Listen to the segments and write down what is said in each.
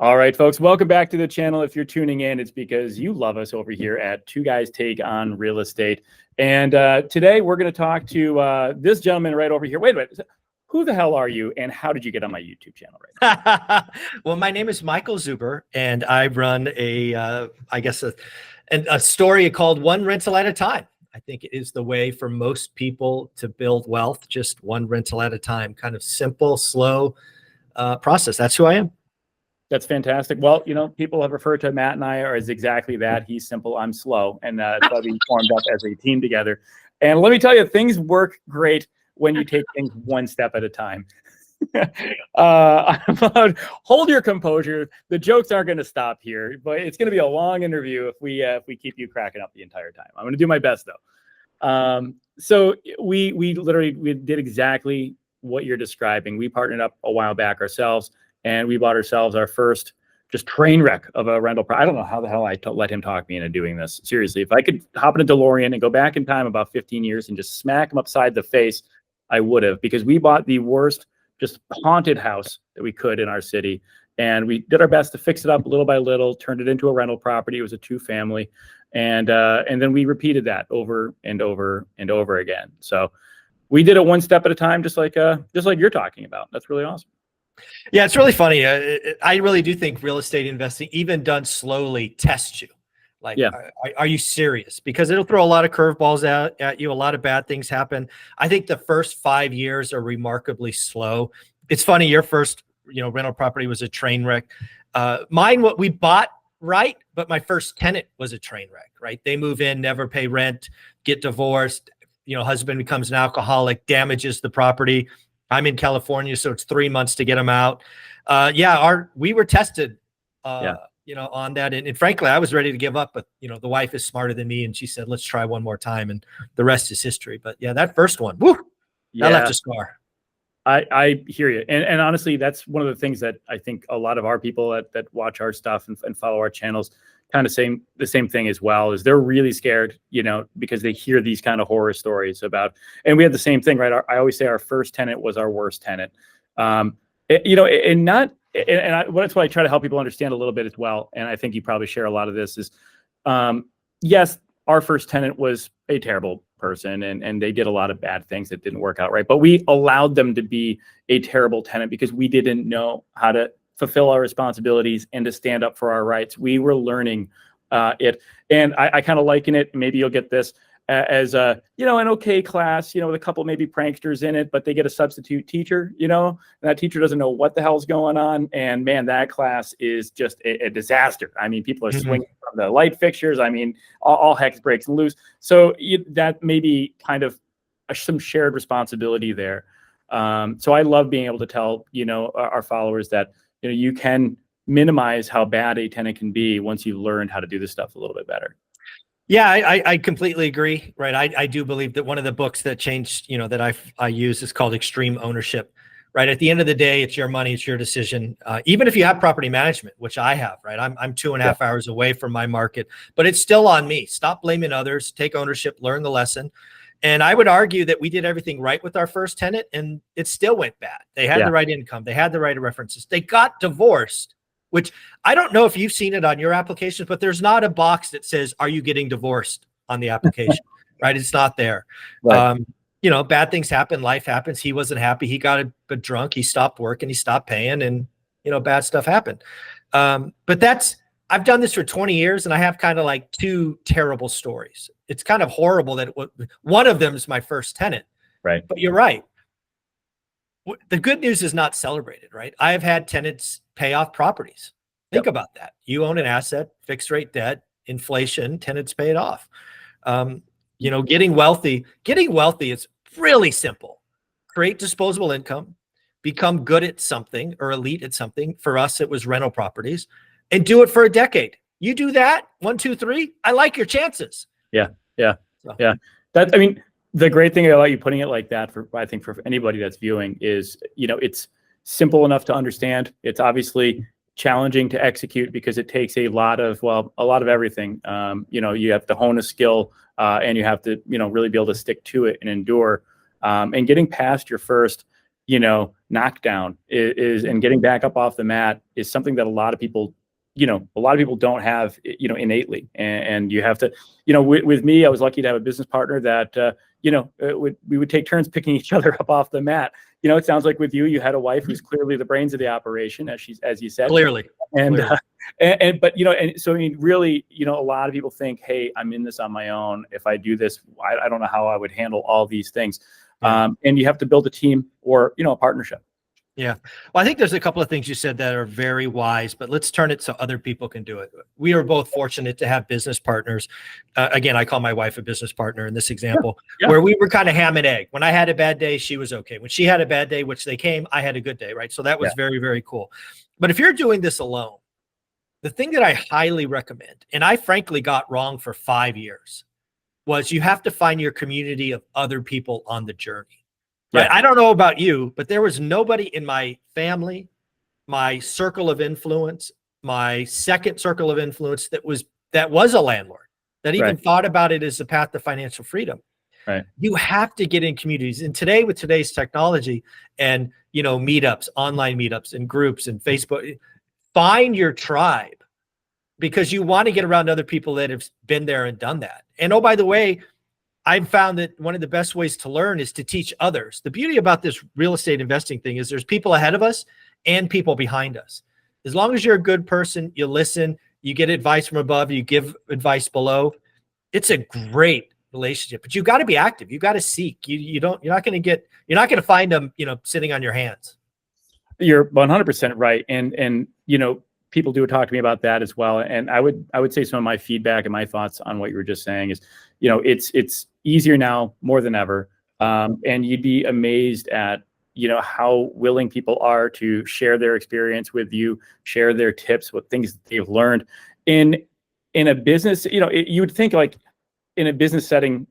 All right, folks, welcome back to the channel. If you're tuning in, it's because you love us over here at Two Guys Take on Real Estate. And today we're going to talk to this gentleman right over here. Wait a minute. Who the hell are you and how did you get on my YouTube channel right now? Well, my name is Michael Zuber and I run a story called One Rental at a Time. I think it is the way for most people to build wealth, just one rental at a time, kind of simple, slow process. That's who I am. That's fantastic. Well, you know, people have referred to Matt and I as exactly that. He's simple, I'm slow. And that's why we formed up as a team together. And let me tell you, things work great when you take things one step at a time. Hold your composure. The jokes aren't going to stop here, but it's going to be a long interview if we keep you cracking up the entire time. I'm going to do my best though. So we did exactly what you're describing. We partnered up a while back ourselves, and we bought ourselves our first just train wreck of a rental. I don't know how the hell I let him talk me into doing this. Seriously, if I could hop in a DeLorean and go back in time about 15 years and just smack him upside the face, I would have, because we bought the worst, just haunted house that we could in our city. And we did our best to fix it up little by little, turned it into a rental property. It was a 2-family. And then we repeated that over and over and over again. So we did it one step at a time, just like you're talking about. That's really awesome. Yeah, it's really funny. I really do think real estate investing, even done slowly, tests you. Like, yeah. Are you serious? Because it'll throw a lot of curveballs at you. A lot of bad things happen. I think the first 5 years are remarkably slow. It's funny. Your first, rental property was a train wreck. Mine, what we bought, right? But my first tenant was a train wreck, right? They move in, never pay rent, get divorced. Husband becomes an alcoholic, damages the property. I'm in California, so it's 3 months to get them out. We were tested, on that. And frankly, I was ready to give up, but the wife is smarter than me. And she said, let's try one more time. And the rest is history. But yeah, that first one, woo, that left a scar. I hear you. And honestly, that's one of the things that I think a lot of our people that watch our stuff and follow our channels kind of the same thing as well, is they're really scared, because they hear these kind of horror stories about, and we had the same thing, right? I always say our first tenant was our worst tenant. That's what I try to help people understand a little bit as well. And I think you probably share a lot of this is, yes, our first tenant was a terrible person and they did a lot of bad things that didn't work out right. But we allowed them to be a terrible tenant because we didn't know how to fulfill our responsibilities and to stand up for our rights. We were learning it. And I kind of liken it, maybe you'll get this, as an okay class, with a couple maybe pranksters in it, but they get a substitute teacher, and that teacher doesn't know what the hell's going on. And man, that class is just a disaster. I mean, people are swinging from the light fixtures. I mean, all heck breaks loose. So that may be kind of some shared responsibility there. So I love being able to tell, our followers that, you can minimize how bad a tenant can be once you've learned how to do this stuff a little bit better. Yeah, I completely agree. Right. I do believe that one of the books that changed, that I use is called Extreme Ownership. Right. At the end of the day, it's your money. It's your decision. Even if you have property management, which I have, right. I'm 2.5 hours away from my market, but it's still on me. Stop blaming others, take ownership, learn the lesson. And I would argue that we did everything right with our first tenant and it still went bad. They had the right income. They had the right references. They got divorced, which I don't know if you've seen it on your applications, but there's not a box that says, are you getting divorced on the application, right? It's not there. Right. Bad things happen. Life happens. He wasn't happy. He got a bit drunk. He stopped working. He stopped paying and, bad stuff happened. But I've done this for 20 years and I have kind of like 2 terrible stories. It's kind of horrible that one of them is my first tenant. Right. But you're right. The good news is not celebrated, right? I have had tenants pay off properties. Think about that. You own an asset, fixed rate debt, inflation, tenants pay it off. Getting wealthy is really simple. Create disposable income, become good at something or elite at something. For us, it was rental properties, and do it for a decade. You do that, 1, 2, 3, I like your chances. Yeah. The great thing about you putting it like that, I think for anybody that's viewing is, it's simple enough to understand. It's obviously challenging to execute because it takes a lot of everything. You have to hone a skill and you have to, really be able to stick to it and endure. And getting past your first, knockdown is and getting back up off the mat is something that a lot of people don't have, innately. And you have to, with me, I was lucky to have a business partner that, we would take turns picking each other up off the mat. It sounds like with you, you had a wife who's clearly the brains of the operation, as you said. Clearly. But, so, I mean, really, a lot of people think, hey, I'm in this on my own. If I do this, I don't know how I would handle all these things. Yeah. And you have to build a team or, a partnership. Yeah. Well, I think there's a couple of things you said that are very wise, but let's turn it so other people can do it. We are both fortunate to have business partners. Again, I call my wife a business partner in this example, where we were kind of ham and egg. When I had a bad day, she was okay. When she had a bad day, which they came, I had a good day, right? So that was very, very cool. But if you're doing this alone, the thing that I highly recommend, and I frankly got wrong for 5 years, was you have to find your community of other people on the journey. Right. I don't know about you, but there was nobody in my family, my circle of influence, my second circle of influence that was a landlord, that even thought about it as a path to financial freedom. Right. You have to get in communities. And today, with today's technology and, meetups, online meetups and groups and Facebook, find your tribe, because you want to get around other people that have been there and done that. And oh, by the way, I've found that one of the best ways to learn is to teach others. The beauty about this real estate investing thing is there's people ahead of us and people behind us. As long as you're a good person, you listen, you get advice from above, you give advice below. It's a great relationship, but you got to be active. You got to seek. You're not going to find them, sitting on your hands. You're 100% right. And, people do talk to me about that as well. And I would say some of my feedback and my thoughts on what you were just saying is, it's easier now more than ever. And you'd be amazed at, how willing people are to share their experience with you, share their tips, what things they've learned in a business. You would think, like, in a business setting,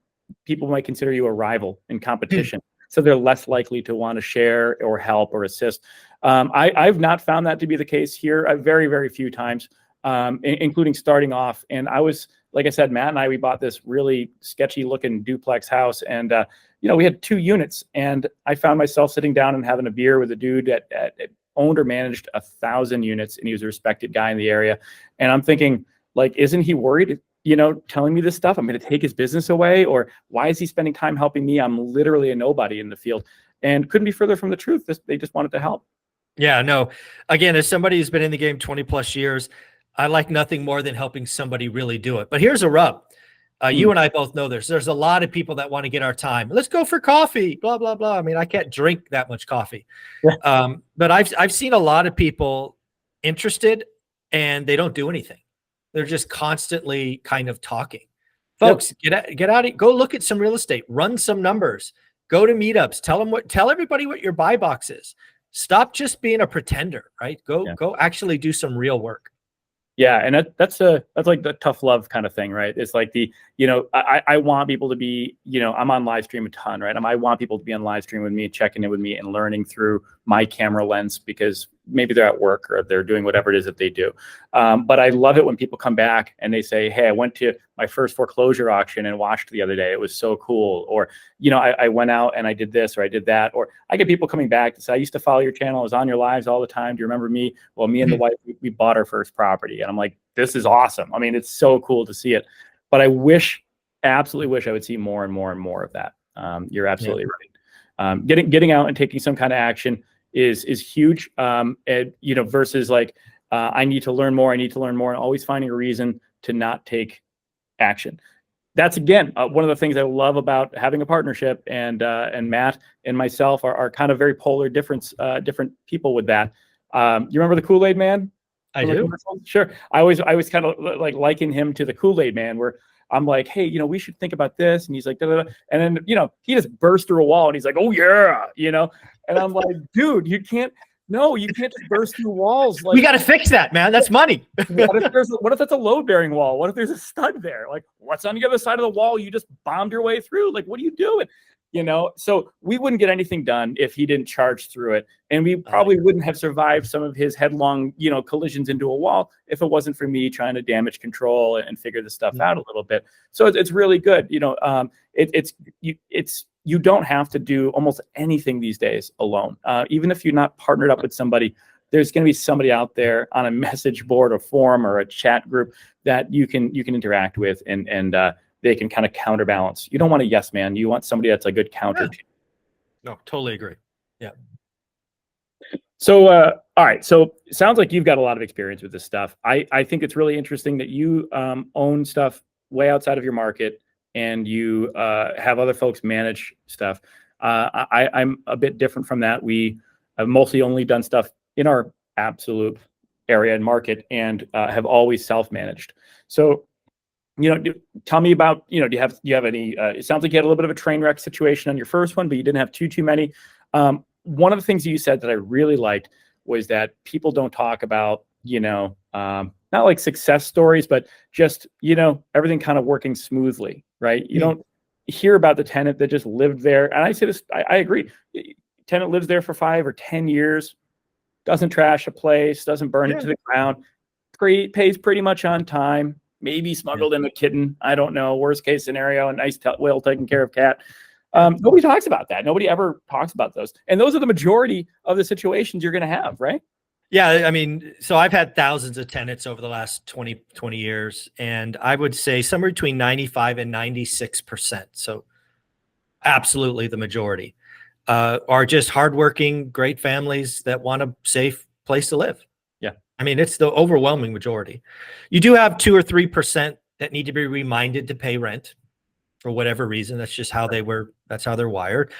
people might consider you a rival in competition. So they're less likely to want to share or help or assist. I've not found that to be the case here. Very, very few times, including starting off. And I was, like I said, Matt and we bought this really sketchy looking duplex house. And, we had 2 units. And I found myself sitting down and having a beer with a dude that owned or managed 1,000 units. And he was a respected guy in the area. And I'm thinking, like, isn't he worried, telling me this stuff? I'm going to take his business away? Or why is he spending time helping me? I'm literally a nobody in the field. And couldn't be further from the truth. They just wanted to help. Yeah, no. Again, as somebody who's been in the game 20 plus years, I like nothing more than helping somebody really do it. But here's a rub. You and I both know there's a lot of people that want to get our time. Let's go for coffee, blah, blah, blah. I mean, I can't drink that much coffee. But I've seen a lot of people interested and they don't do anything. They're just constantly kind of talking. Folks, get out, go look at some real estate, run some numbers, go to meetups, tell everybody what your buy box is. Stop just being a pretender, right? Go actually do some real work. Yeah. And that's like the tough love kind of thing, right? It's like I want people to be, I'm on live stream a ton, right? I want people to be on live stream with me, checking in with me and learning through my camera lens, because maybe they're at work or they're doing whatever it is that they do. But I love it when people come back and they say, hey, I went to my first foreclosure auction and watched the other day. It was so cool. Or, I went out and I did this or I did that. Or I get people coming back to say, I used to follow your channel. I was on your lives all the time. Do you remember me? Well, me and the wife, we bought our first property. And I'm like, this is awesome. I mean, it's so cool to see it. But I absolutely wish I would see more and more and more of that. You're absolutely right. Getting out and taking some kind of action is huge. Versus like, I need to learn more, and always finding a reason to not take action. That's, again, one of the things I love about having a partnership, and Matt and myself are kind of very polar different people with that. You remember the Kool-Aid Man? I do. Sure. I always kind of like liken him to the Kool-Aid Man, where I'm like, hey, we should think about this. And he's like, da, da, da. And then, he just burst through a wall and he's like, oh yeah, and I'm like, dude, you can't just burst through walls. Like, we got to fix that, man. That's money. what if that's a load bearing wall? What if there's a stud there? Like, what's on the other side of the wall? You just bombed your way through. Like, what are you doing? So we wouldn't get anything done if he didn't charge through it. And we probably wouldn't have survived some of his headlong, collisions into a wall if it wasn't for me trying to damage control and figure this stuff out a little bit. So it's really good. It's you don't have to do almost anything these days alone. Even if you're not partnered up with somebody, there's going to be somebody out there on a message board, a forum, or a chat group that you can interact with, and they can kind of counterbalance. You don't want a yes man. You want somebody that's a good counter. Yeah. No, totally agree. Yeah. So, all right. So it sounds like you've got a lot of experience with this stuff. I think it's really interesting that you own stuff way outside of your market, and you have other folks manage stuff. I'm a bit different from that. We have mostly only done stuff in our absolute area and market, and have always self-managed. So, tell me about, do you have any, it sounds like you had a little bit of a train wreck situation on your first one, but you didn't have too many. One of the things you said that I really liked was that people don't talk about, not like success stories, but just, everything kind of working smoothly, right? You don't hear about the tenant that just lived there. And I say this, I agree. Tenant lives there for 5 or 10 years, doesn't trash a place, doesn't burn it to the ground, pays pretty much on time, maybe smuggled in a kitten. I don't know. Worst case scenario, a nice well taken care of cat. Nobody talks about that. Nobody ever talks about those. And those are the majority of the situations you're going to have, right? Yeah. I mean, so I've had thousands of tenants over the last 20 years, and I would say somewhere between 95 and 96%. So absolutely the majority are just hardworking, great families that want a safe place to live. Yeah. I mean, it's the overwhelming majority. You do have 2 or 3% that need to be reminded to pay rent for whatever reason. That's just how that's how they're wired.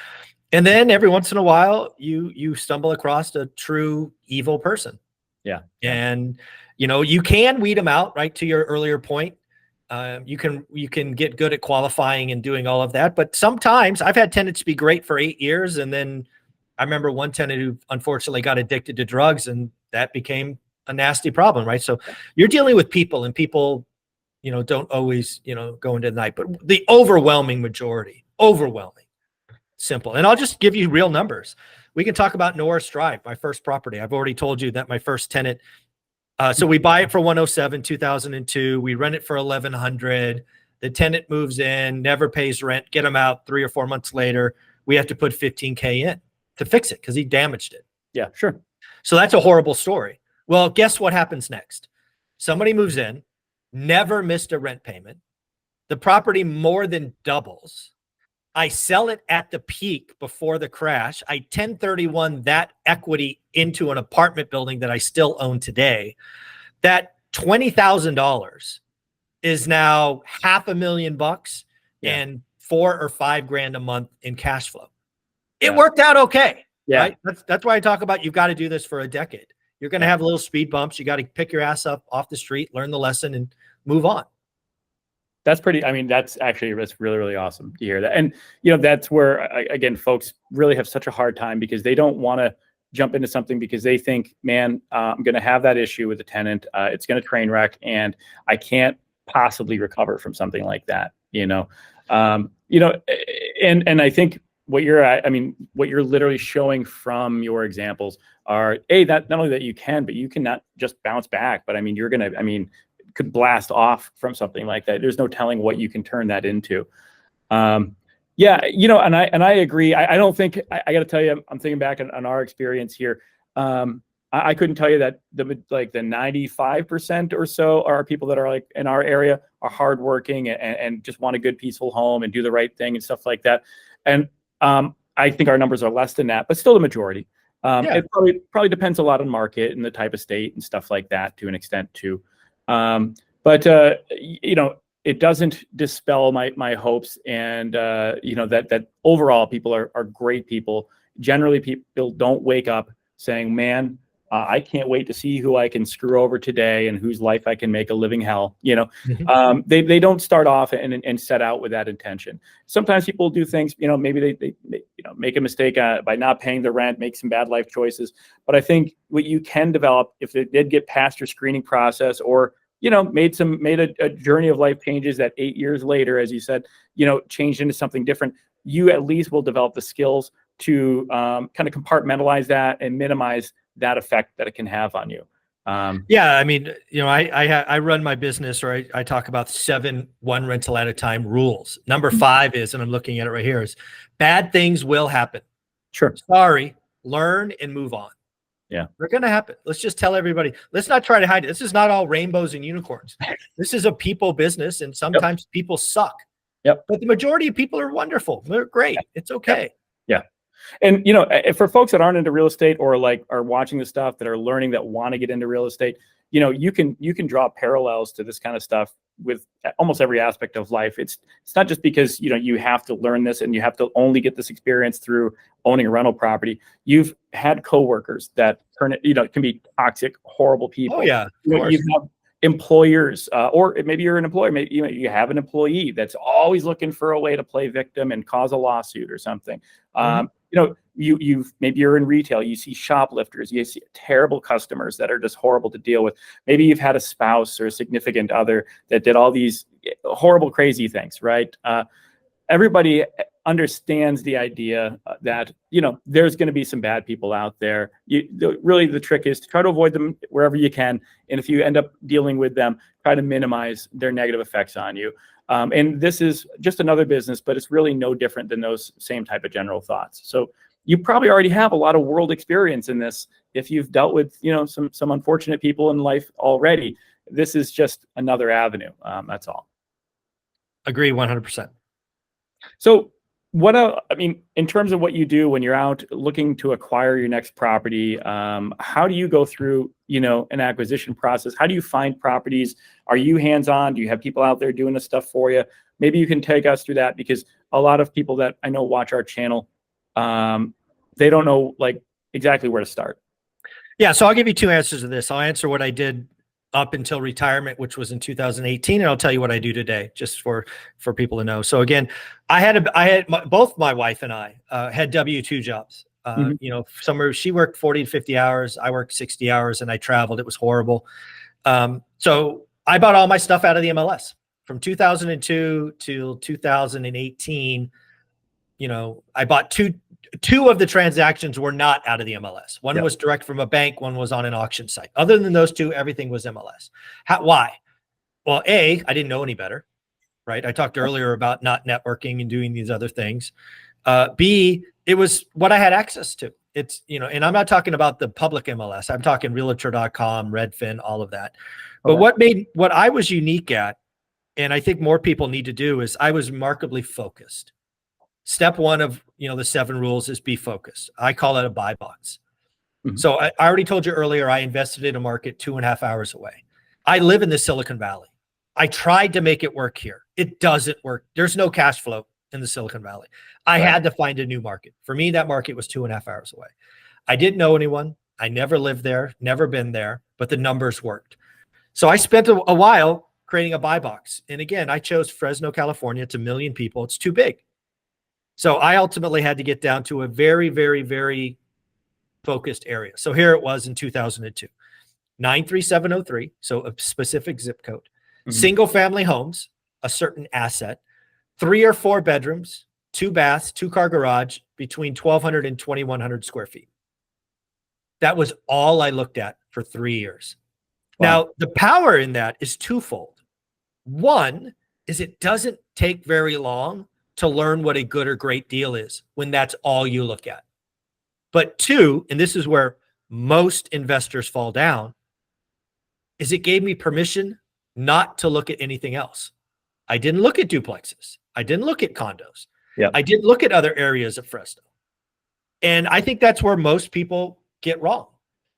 And then every once in a while, you stumble across a true evil person. Yeah. And, you can weed them out, right? To your earlier point. You can get good at qualifying and doing all of that. But sometimes I've had tenants be great for 8 years. And then I remember one tenant who unfortunately got addicted to drugs, and that became a nasty problem, right? So you're dealing with people, and people, don't always, go into the night, but the overwhelming majority, simple. And I'll just give you real numbers. We can talk about Norris Drive, my first property. I've already told you that my first tenant, so we buy it for 107, 2002. We rent it for 1,100. The tenant moves in, never pays rent, get him out 3 or 4 months later. We have to put 15K in to fix it because he damaged it. Yeah, sure. So that's a horrible story. Well, guess what happens next? Somebody moves in, never missed a rent payment. The property more than doubles. I sell it at the peak before the crash. I 1031 that equity into an apartment building that I still own today. That $20,000 is now $500,000 and $4 or $5 grand a month in cash flow. It worked out okay. Yeah. Right? That's why I talk about you've got to do this for a decade. You're going to have little speed bumps. You got to pick your ass up off the street, learn the lesson, and move on. That's really, really awesome to hear that. And, that's where, again, folks really have such a hard time because they don't want to jump into something because they think, man, I'm going to have that issue with the tenant. It's going to train wreck, and I can't possibly recover from something like that, and I think what you're literally showing from your examples are that not only that you can, but you cannot just bounce back, but could blast off from something like that. There's no telling what you can turn that into. And I agree. I don't think I got to tell you, I'm thinking back on our experience here. I couldn't tell you that the 95% or so are people that are like in our area are hardworking and just want a good, peaceful home and do the right thing and stuff like that. And I think our numbers are less than that, but still the majority. It probably depends a lot on market and the type of state and stuff like that to an extent too. But it doesn't dispel my hopes, and that overall people are great people. Generally, people don't wake up saying, man, I can't wait to see who I can screw over today and whose life I can make a living hell. They don't start off and set out with that intention. Sometimes people do things, maybe they make a mistake by not paying the rent, make some bad life choices. But I think what you can develop, if they did get past your screening process, or made a journey of life changes that 8 years later, as you said, changed into something different, you at least will develop the skills to kind of compartmentalize that and minimize that effect that it can have on you. Yeah, I mean, I run my business, or I talk about 7 one rental at a time rules. Number 5 is, and I'm looking at it right here, is bad things will happen. Sure. Sorry, learn and move on. Yeah. They're going to happen. Let's just tell everybody, let's not try to hide it. This is not all rainbows and unicorns. This is a people business, and sometimes people suck. Yep. But the majority of people are wonderful. They're great. It's okay. Yeah. And, for folks that aren't into real estate, or like are watching the stuff, that are learning, that want to get into real estate, you can draw parallels to this kind of stuff with almost every aspect of life. It's not just because, you have to learn this and you have to only get this experience through owning a rental property. You've had coworkers that can be toxic, horrible people. Oh yeah. You have employers, or maybe you're an employer, maybe you have an employee that's always looking for a way to play victim and cause a lawsuit or something. Maybe you're in retail, you see shoplifters, you see terrible customers that are just horrible to deal with. Maybe you've had a spouse or a significant other that did all these horrible, crazy things, right? Everybody understands the idea that, there's going to be some bad people out there. Really, the trick is to try to avoid them wherever you can. And if you end up dealing with them, try to minimize their negative effects on you. And this is just another business, but it's really no different than those same type of general thoughts. So you probably already have a lot of world experience in this. If you've dealt with, some unfortunate people in life already, this is just another avenue. That's all. Agree 100%. So in terms of what you do when you're out looking to acquire your next property, how do you go through, an acquisition process? How do you find properties? Are you hands-on? Do you have people out there doing this stuff for you? Maybe you can take us through that, because a lot of people that I know watch our channel, they don't know exactly where to start. Yeah. So I'll give you 2 answers to this. I'll answer what I did up until retirement, which was in 2018. And I'll tell you what I do today, just for people to know. So again, both my wife and I had W-2 jobs. Somewhere she worked 40 to 50 hours. I worked 60 hours and I traveled. It was horrible. So I bought all my stuff out of the MLS from 2002 till 2018. I bought two of the transactions were not out of the MLS. One was direct from a bank. One was on an auction site. Other than those 2, everything was MLS. Why? Well, A, I didn't know any better, right? I talked earlier about not networking and doing these other things. B, it was what I had access to. It's, and I'm not talking about the public MLS. I'm talking realtor.com, Redfin, all of that. But what I was unique at, and I think more people need to do, is I was remarkably focused. Step 1 of, the 7 rules is be focused. I call it a buy box. Mm-hmm. So I already told you earlier, I invested in a market 2.5 hours away. I live in the Silicon Valley. I tried to make it work here. It doesn't work. There's no cash flow in the Silicon Valley. I had to find a new market. For me, that market was 2.5 hours away. I didn't know anyone. I never lived there, never been there, but the numbers worked. So I spent a while creating a buy box. And again, I chose Fresno, California. It's 1 million people. It's too big. So I ultimately had to get down to a very, very, very focused area. So here it was in 2002, 93703. So a specific zip code, single family homes, a certain asset, 3 or 4 bedrooms, 2 baths, 2-car garage, between 1,200 and 2,100 square feet. That was all I looked at for 3 years. Wow. Now, the power in that is twofold. One is it doesn't take very long to learn what a good or great deal is when that's all you look at. But 2, and this is where most investors fall down, is it gave me permission not to look at anything else. I didn't look at duplexes. I didn't look at condos. Yep. I didn't look at other areas of Fresno. And I think that's where most people get wrong,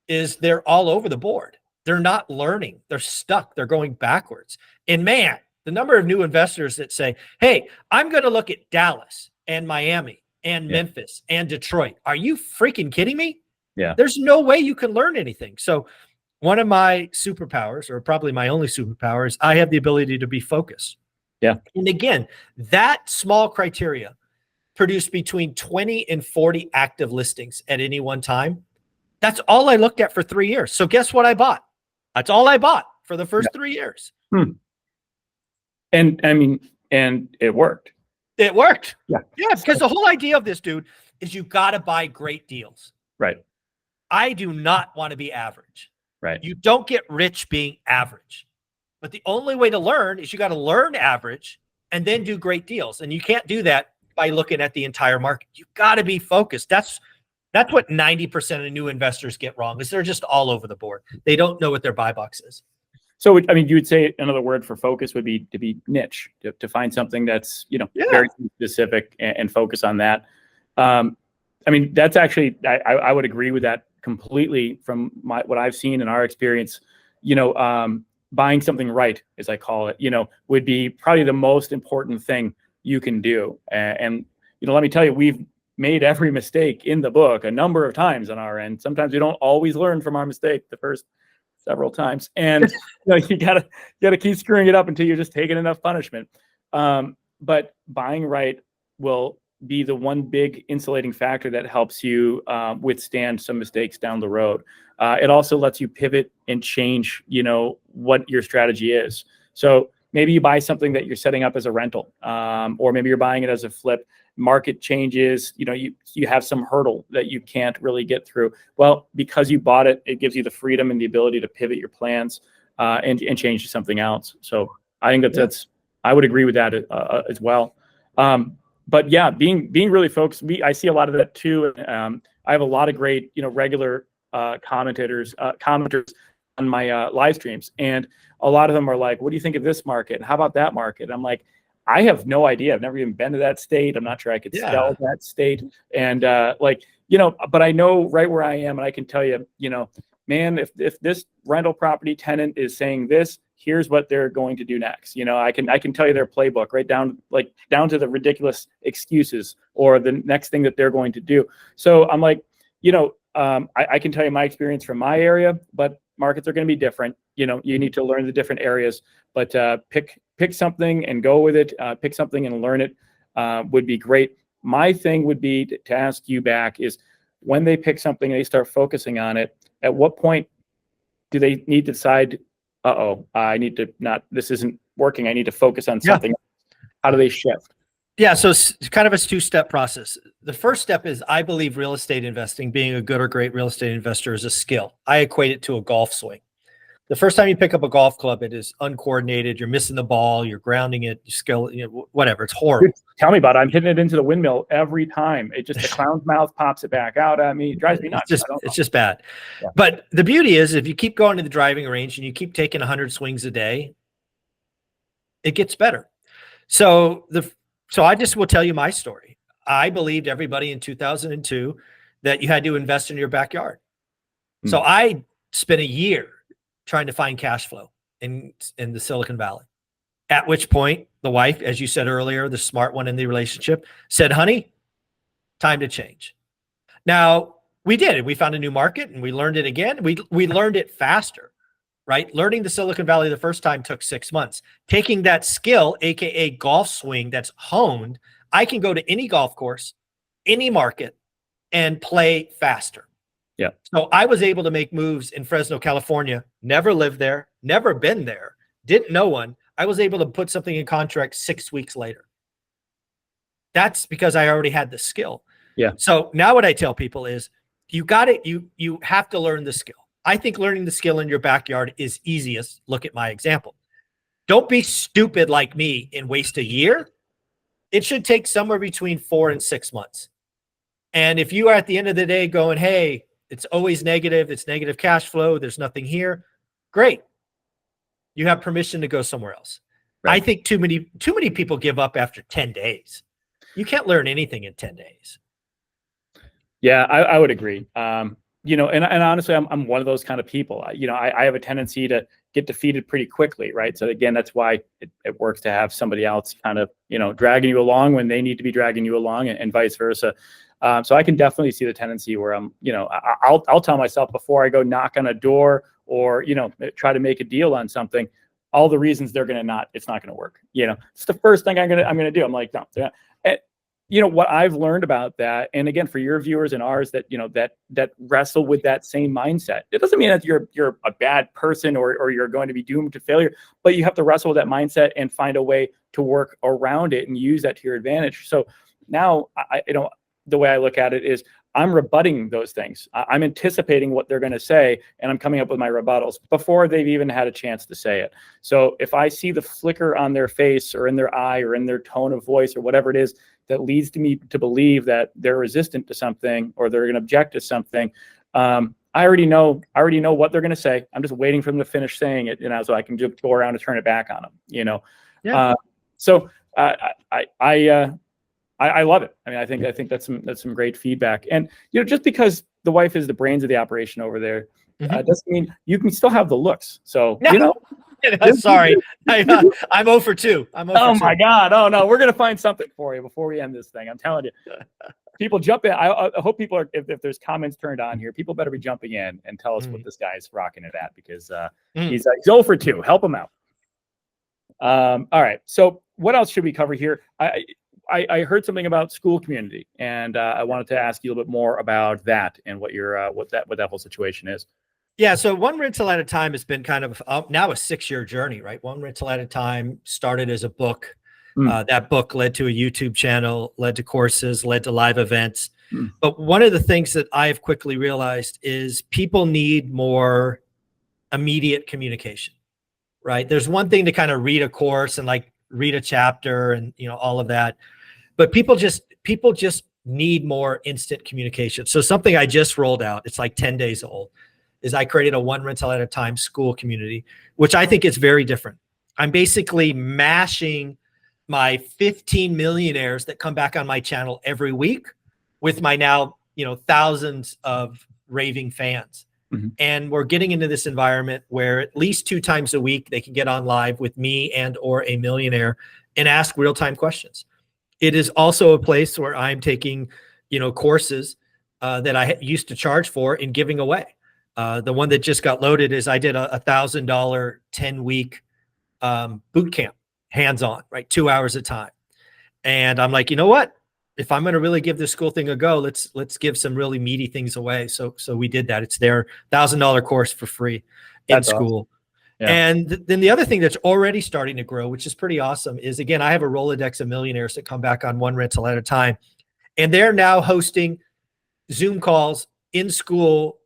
is they're all over the board. They're not learning. They're stuck. They're going backwards. And man, the number of new investors that say, hey, I'm going to look at Dallas and Miami and Memphis and Detroit. Are you freaking kidding me? Yeah. There's no way you can learn anything. So one of my superpowers, or probably my only superpower, is I have the ability to be focused. Yeah. And again, that small criteria produced between 20 and 40 active listings at any one time. That's all I looked at for 3 years. So guess what I bought? That's all I bought for the first 3 years. And I mean, and it worked. It worked. Yeah. Yeah. Because the whole idea of this, dude, is you got to buy great deals. Right. I do not want to be average. Right. You don't get rich being average. But the only way to learn is you got to learn average and then do great deals. And you can't do that by looking at the entire market. You got to be focused. That's what 90% of new investors get wrong, is they're just all over the board. They don't know what their buy box is. So, I mean, you would say another word for focus would be to be niche, to find something that's, very specific and focus on that. I mean, that's actually, I would agree with that completely from what I've seen in our experience. Buying something right, as I call it, would be probably the most important thing you can do. And let me tell you, we've made every mistake in the book a number of times on our end. Sometimes we don't always learn from our mistake the first several times, and you gotta keep screwing it up until you're just taking enough punishment. But buying right will be the one big insulating factor that helps you withstand some mistakes down the road. It also lets you pivot and change, what your strategy is. So maybe you buy something that you're setting up as a rental, or maybe you're buying it as a flip. Market changes, you have some hurdle that you can't really get through. Well, because you bought it, it gives you the freedom and the ability to pivot your plans and change to something else. So I think that's I would agree with that as well. But yeah, being really focused, I see a lot of that too. I have a lot of great, regular commenters on my live streams, and a lot of them are like, "What do you think of this market? How about that market?" I'm like, I have no idea. I've never even been to that state. I'm not sure I could sell that state. And but I know right where I am, and I can tell you, man, if this rental property tenant is saying this, here's what they're going to do next. I can tell you their playbook right down to the ridiculous excuses or the next thing that they're going to do. So I'm like, I can tell you my experience from my area, but markets are going to be different. You need to learn the different areas, but pick something and go with it. Pick something and learn it would be great. My thing would be to ask you back is, when they pick something and they start focusing on it, at what point do they need to decide, this isn't working, I need to focus on something? How do they shift? Yeah, so it's kind of a two-step process. The first step is, I believe real estate investing, being a good or great real estate investor, is a skill. I equate it to a golf swing. The first time you pick up a golf club, it is uncoordinated. You're missing the ball. You're grounding it. You skill, whatever. It's horrible. Dude, tell me about it. I'm hitting it into the windmill every time. It just, the clown's mouth pops it back out at me. It drives me nuts. It's just bad. Yeah. But the beauty is, if you keep going to the driving range and you keep taking 100 swings a day, it gets better. So I just will tell you my story. I believed everybody in 2002 that you had to invest in your backyard. So I spent a year trying to find cash flow in the Silicon Valley. At which point, the wife, as you said earlier, the smart one in the relationship, said, "Honey, time to change." Now, we did it. We found a new market and we learned it again. We learned it faster, right? Learning the Silicon Valley the first time took 6 months. Taking that skill, AKA golf swing, that's honed, I can go to any golf course, any market, and play faster. Yeah. So I was able to make moves in Fresno, California, never lived there, never been there, didn't know one. I was able to put something in contract 6 weeks later. That's because I already had the skill. Yeah. So now what I tell people is, you got it. You have to learn the skill. I think learning the skill in your backyard is easiest. Look at my example. Don't be stupid like me and waste a year. It should take somewhere between 4 and 6 months. And if you are at the end of the day going, "Hey, it's always negative, it's negative cash flow, there's nothing here," great. You have permission to go somewhere else. Right. I think too many people give up after 10 days. You can't learn anything in 10 days. Yeah, I would agree. And honestly, I'm one of those kind of people. I have a tendency to get defeated pretty quickly, right? So again, that's why it works to have somebody else kind of, dragging you along when they need to be dragging you along, and vice versa. So I can definitely see the tendency where I'll tell myself before I go knock on a door or, try to make a deal on something, all the reasons it's not going to work. It's the first thing I'm going to do. I'm like, no. What I've learned about that, and again, for your viewers and ours that wrestle with that same mindset, it doesn't mean that you're a bad person or you're going to be doomed to failure, but you have to wrestle with that mindset and find a way to work around it and use that to your advantage. So now the way I look at it is, I'm rebutting those things. I'm anticipating what they're going to say, and I'm coming up with my rebuttals before they've even had a chance to say it. So if I see the flicker on their face or in their eye or in their tone of voice or whatever it is that leads me to believe that they're resistant to something or they're going to object to something, I already know what they're going to say. I'm just waiting for them to finish saying it, so I can just go around and turn it back on them. Yeah. I love it. I mean, I think that's some great feedback. And just because the wife is the brains of the operation over there, doesn't mean you can still have the looks. So sorry, I'm 0 for 2. Oh my God! Oh no, we're gonna find something for you before we end this thing. I'm telling you. People jump in. I hope people are. If there's comments turned on here, people better be jumping in and tell us what this guy's rocking it at, because he's 0 for 2. Help him out. All right. So what else should we cover here? I heard something about school community, and I wanted to ask you a little bit more about that and what that whole situation is. Yeah, so One Rental at a Time has been kind of now a 6-year journey, right? One Rental at a Time started as a book. That book led to a YouTube channel, led to courses, led to live events. But one of the things that I have quickly realized is people need more immediate communication, right? There's one thing to kind of read a course and like read a chapter and all of that. But people just need more instant communication. So something I just rolled out, it's like 10 days old, is I created a One Rental at a Time school community, which I think is very different. I'm basically mashing my 15 millionaires that come back on my channel every week with my now, thousands of raving fans. And we're getting into this environment where at least 2 times a week, they can get on live with me and or a millionaire and ask real-time questions. It is also a place where I'm taking, courses that I used to charge for and giving away. The one that just got loaded is I did a $1,000 10-week boot camp, hands-on, right? 2 hours a time. And I'm like, you know what? If I'm going to really give this school thing a go, let's give some really meaty things away. So we did that. It's their $1,000 course for free in school. Awesome. Yeah. And then the other thing that's already starting to grow, which is pretty awesome, is again, I have a Rolodex of millionaires that come back on One Rental at a Time, and they're now hosting Zoom calls in school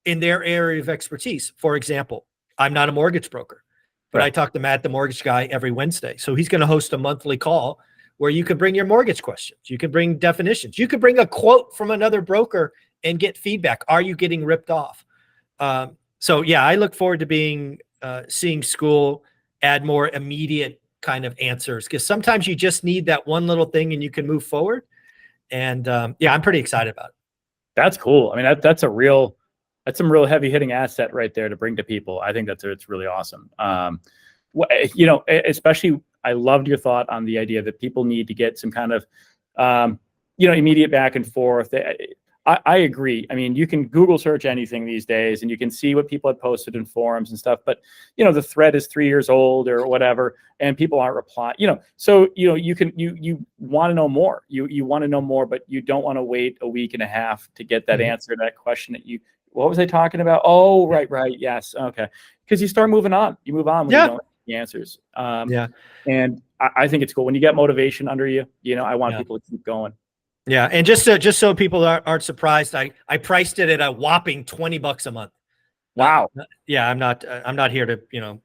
in their area of expertise. For example, I'm not a mortgage broker, but I talk to Matt, the mortgage guy, every Wednesday. So he's going to host a monthly call where you can bring your mortgage questions. You can bring definitions. You can bring a quote from another broker and get feedback. Are you getting ripped off? So yeah, I look forward to seeing school add more immediate kind of answers, because sometimes you just need that one little thing and you can move forward. And yeah, I'm pretty excited about it. That's cool. I mean, that's some real heavy hitting asset right there to bring to people. I think it's really awesome. Especially I loved your thought on the idea that people need to get some kind of, immediate back and forth. I agree. I mean, you can Google search anything these days and you can see what people have posted in forums and stuff, but the thread is 3 years old or whatever, and people aren't replying, so, you want to know more, you want to know more, but you don't want to wait a week and a half to get that answer to that question that what was I talking about? Oh, right. Yes. Okay. Because you start moving on, you move on when you don't have the answers. And I think it's cool when you get motivation under you, I want people to keep going. Yeah. And just so people aren't surprised, I priced it at a whopping $20 a month. Wow. Yeah. I'm not here to,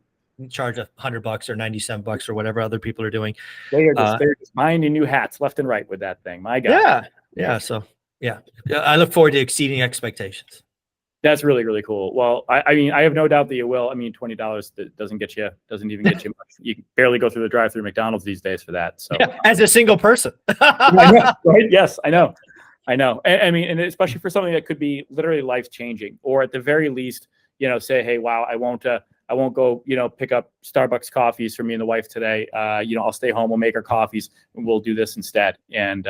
charge $100 or $97 or whatever other people are doing. They're just buying you new hats left and right with that thing. My God. Yeah. So yeah, I look forward to exceeding expectations. That's really, really cool. Well, I mean, I have no doubt that you will. I mean, $20 doesn't even get you much. You can barely go through the drive-through McDonald's these days for that. So as a single person. Right? Yes, I know. And, I mean, and especially for something that could be literally life-changing, or at the very least, say, hey, wow, I won't go, pick up Starbucks coffees for me and the wife today. I'll stay home. We'll make our coffees and we'll do this instead. And,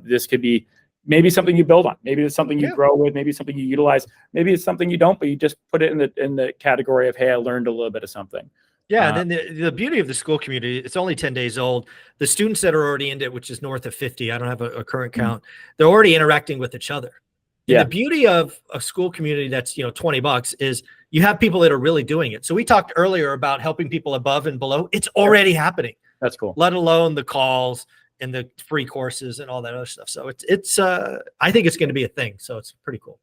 this could be maybe something you build on. Maybe it's something you grow with. Maybe it's something you utilize. Maybe it's something you don't, but you just put it in the category of, hey, I learned a little bit of something. Yeah. Then the beauty of the school community, it's only 10 days old. The students that are already in it, which is north of 50, I don't have a current count. They're already interacting with each other. And the beauty of a school community that's, $20 is you have people that are really doing it. So we talked earlier about helping people above and below. It's already happening. That's cool. Let alone the calls, and the free courses and all that other stuff. So it's I think it's going to be a thing. So it's pretty cool.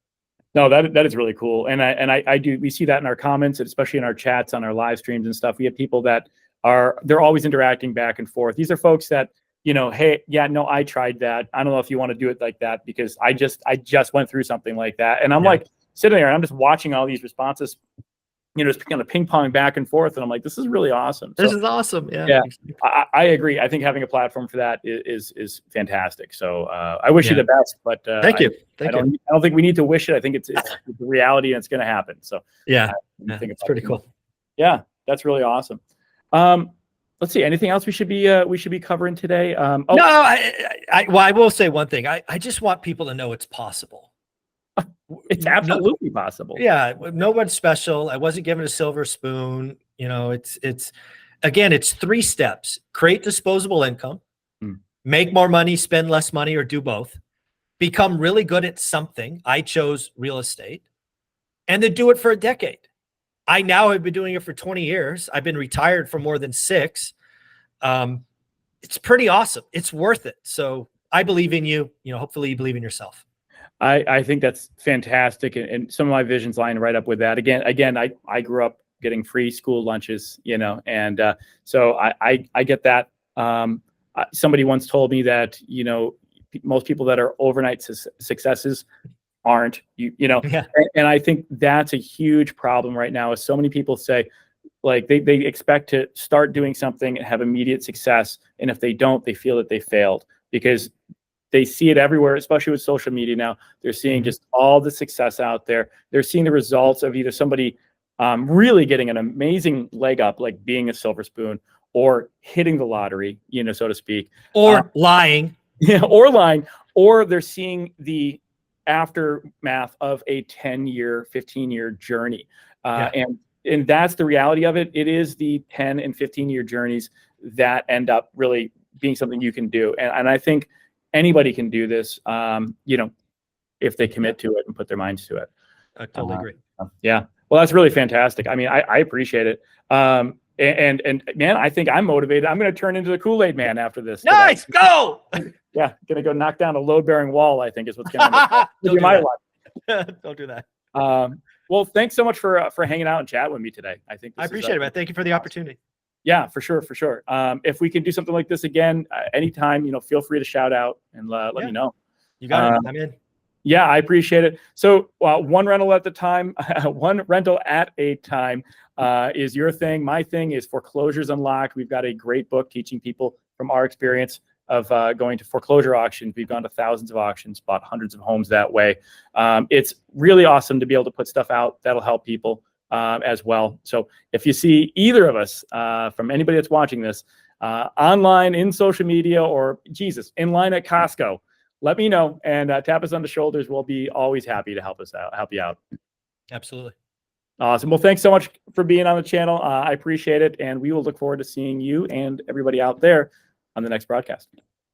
No, that is really cool. And I do, we see that in our comments, especially in our chats on our live streams and stuff. We have people that they're always interacting back and forth. These are folks that, you know, hey, yeah, no, I tried that. I don't know if you want to do it like that, because I just went through something like that. And I'm like sitting there and I'm just watching all these responses, you know, just kind of ping pong back and forth. And I'm like, this is really awesome. This is awesome. Yeah. Yeah, I agree. I think having a platform for that is fantastic. So I wish you the best, but thank you. I don't think we need to wish it. I think it's the reality and it's going to happen. So yeah, I think it's pretty cool. Yeah, that's really awesome. Let's see. Anything else we should be covering today? No, I will say one thing. I just want people to know it's possible. It's absolutely possible. Yeah, no one's special. I wasn't given a silver spoon. You know, it's again, it's 3 steps: create disposable income, make more money, spend less money, or do both, become really good at something. I chose real estate, and then do it for a decade. I now have been doing it for 20 years. I've been retired for more than 6. It's pretty awesome. It's worth it. So I believe in you. You know, hopefully you believe in yourself. I think that's fantastic. And some of my visions line right up with that. Again, I grew up getting free school lunches, you know, and so I get that. Somebody once told me that, you know, most people that are overnight successes aren't, you know, and I think that's a huge problem right now, is so many people say, like, they expect to start doing something and have immediate success. And if they don't, they feel that they failed, because they see it everywhere, especially with social media now. They're seeing just all the success out there. They're seeing the results of either somebody really getting an amazing leg up, like being a silver spoon, or hitting the lottery, you know, so to speak. Or lying. Yeah, or lying. Or they're seeing the aftermath of a 10-year, 15-year journey. And that's the reality of it. It is the 10 and 15-year journeys that end up really being something you can do. And I think anybody can do this, you know, if they commit to it and put their minds to it. I totally agree. Yeah. Well, that's really fantastic. I mean, I appreciate it. And man, I think I'm motivated. I'm going to turn into the Kool-Aid man after this. Nice. Go. Yeah. Going to go knock down a load-bearing wall, I think, is what's going to be my life. Don't do that. Well, thanks so much for hanging out and chat with me today. I think I appreciate it, man. Thank you for the opportunity. Yeah, for sure. For sure. If we can do something like this again, anytime, you know, feel free to shout out and let me know. You got it. I'm in. Yeah, I appreciate it. So one rental at the time, one rental at a time is your thing. My thing is Foreclosures Unlocked. We've got a great book teaching people from our experience of going to foreclosure auctions. We've gone to thousands of auctions, bought hundreds of homes that way. It's really awesome to be able to put stuff out that'll help people as well. So if you see either of us, from anybody that's watching this, online, in social media, or Jesus, in line at Costco, let me know and tap us on the shoulders. We'll be always happy to help you out. Absolutely. Awesome. Well, thanks so much for being on the channel. I appreciate it. And we will look forward to seeing you and everybody out there on the next broadcast.